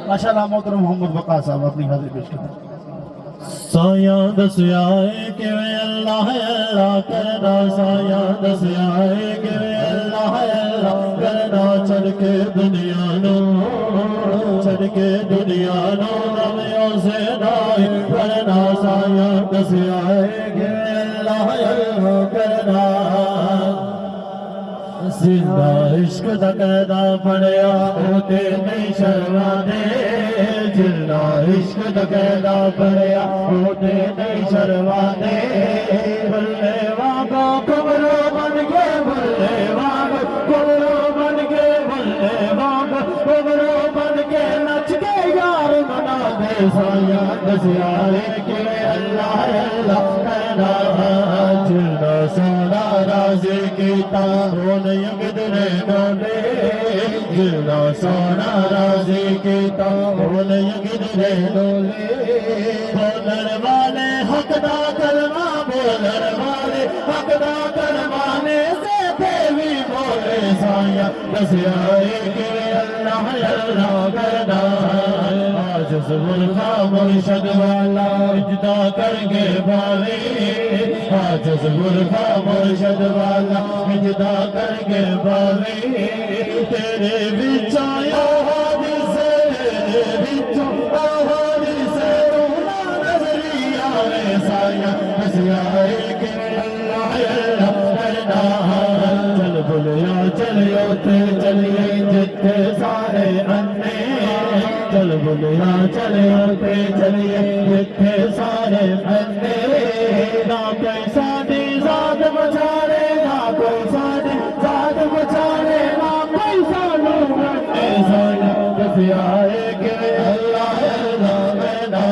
माशाल्लाह मोहतरम मोहम्मद वक़ार साहब अपनी हाजिरी पेश करते हैं। साया दसिया कि अल्लाह अल्लाह करना, साया दसिया कि अल्लाह अल्लाह करना, चढ़ के दुनिया नो नवियों से नाई करना, साया दसिया कि अल्लाह अल्लाह करना। जिंदा इश्क दा कैदा पड़िया होते नहीं शर्माते, जिंदा इश्क दा कैदा पड़िया होते नहीं शर्माते। बल्ले वागो कमरो बन के, बल्ले वागो कमरो बन के, बल्ले वागो कमरो बन के, नच के यार मना दे। साया दसिया कि अल्लाह अल्लाह कहना, जिंदा सोना राजी कीता रोन यगदरे डोले, जिंदा सोना राजी कीता रोन यगदरे डोले। बोलर वाले हक दा कलमा, बोलर वाले हक दा कलमा ने से भी बोले। साया दसिया कि अल्लाह अल्लाह करना, आज जुल्फा मुर्शद वाला इज्दा करके भावे, आज जुल्फा मुर्शद वाला इज्दा करके भावे। तेरे बिच आया हादिसे, बिच हादिसे रोना नजरिया रे। साया दसिया कि अल्लाह अल्लाह करना, चल बुलिया चलियो ते चलिए जिथे सारे अन्ने, चल बुलिया चलियो ते चलिए जिथे सारे अन्ने। ना कोई साडी जात बचारे, ना कोई साडी जात बचारे, ना कोई सानू रटे। साया दसिया कि अल्लाह अल्लाह करना,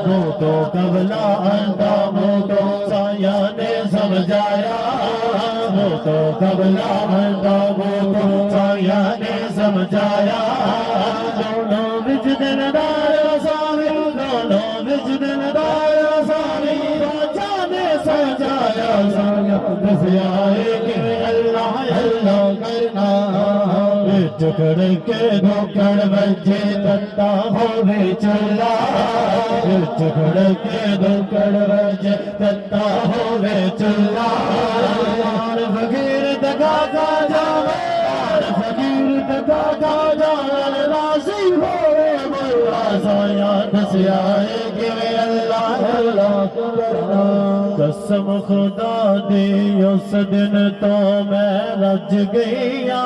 वो तो कबला अंजाम तो साया ने समझाया, वो तो कबला अंजाम तो साया ने समझाया। दोनों बिच दिलदार सावे, दोनों बिच दिलदार सावे, राजा ने सजाया। साया दसिया कि अल्लाह अल्लाह करना, टुकड़ के धोकड़ बजे तत्ता होवे चला, टुकड़ के धोकड़ बजे तत्ता होवे चला। फकीर दगा का जावे, फकीर दगा का जावे, राजी होवे मौला। साया दसिया कि अल्लाह अल्लाह करना, कसम खुदा दी उस दिन तो मैं रज गईया,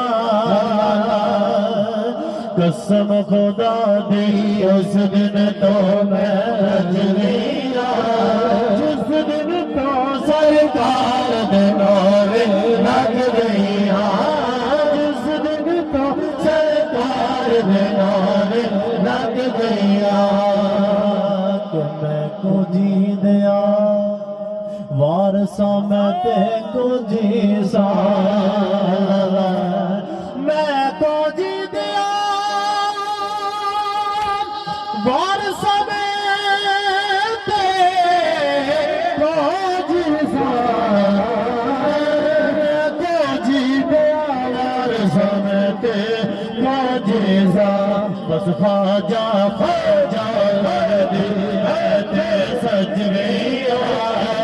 कसम खुदा दी उस दिन तो मैं रज गईया। जिस दिन तो सरकार दे नारे लग गईया, जिस दिन तो सरकार दे नारे लग गईया। कि मैं को जी दिया वारसा, मैं ते को जी सा, मैं को जी दिया वारसा, मैं ते को जी सा, मैं को जी दिया वारसा, मैं ते को जी सा। बस ख्वाजा ख्वाजा दिल मैं ते सज गई,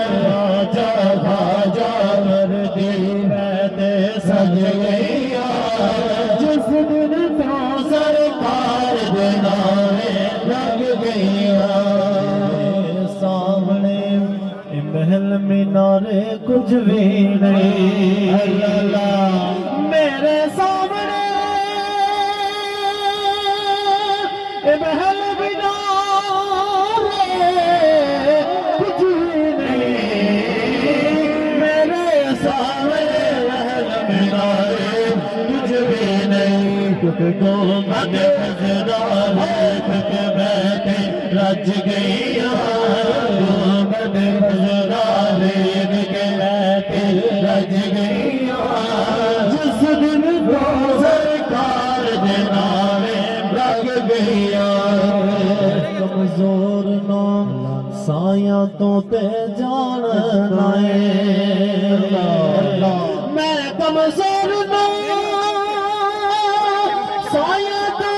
ख्वाजा ख्वाजा वर्दी मैं ते सज गई। जिस दिन तो सरकार दे नारे लग गई, सामने महल मीनारे कुछ भी नहीं, मेरे सामने महल मीनारे कुछ भी नहीं, मेरे सामने महल मीनारे कुछ भी नहीं। क्योंकि गोमद खजरारे के बैठे रज गई, गोमद खजरारे के बैठे रज गई। जिस दिन को सरकार दे नारे लग गई, कमजोर नो साया तो ते जान लाए, मैं कमजोर नो साया तो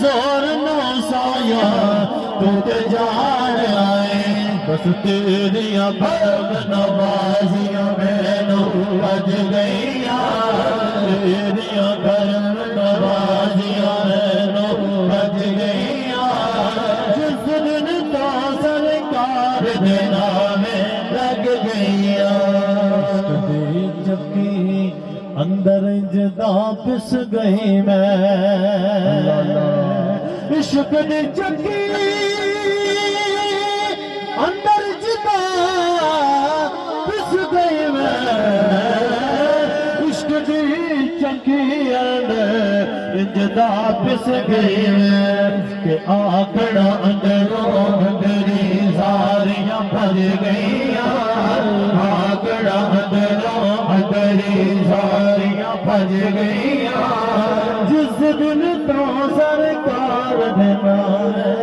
जोर नो साया तू ते जान आए बस तेरिया भरम नवाजियां मैनू अज गईया तेरिया भरम नवाजियां मैनू अज गईया जिस दिन तो सरकार दे नामे लग गईया कदी चक्की अंदर जदा पिस गई मैं इश्क दी चक्की अंदर जदा पिस गई मैं इश्क दी चक्की अंदर जदा पिस गई मैं के आकड़ा अंदरों अंदरी सारियां भर गईया आकड़ा अंदरों अंदरी सारियां भज गईया जिस दिन तो सरकार दे नाम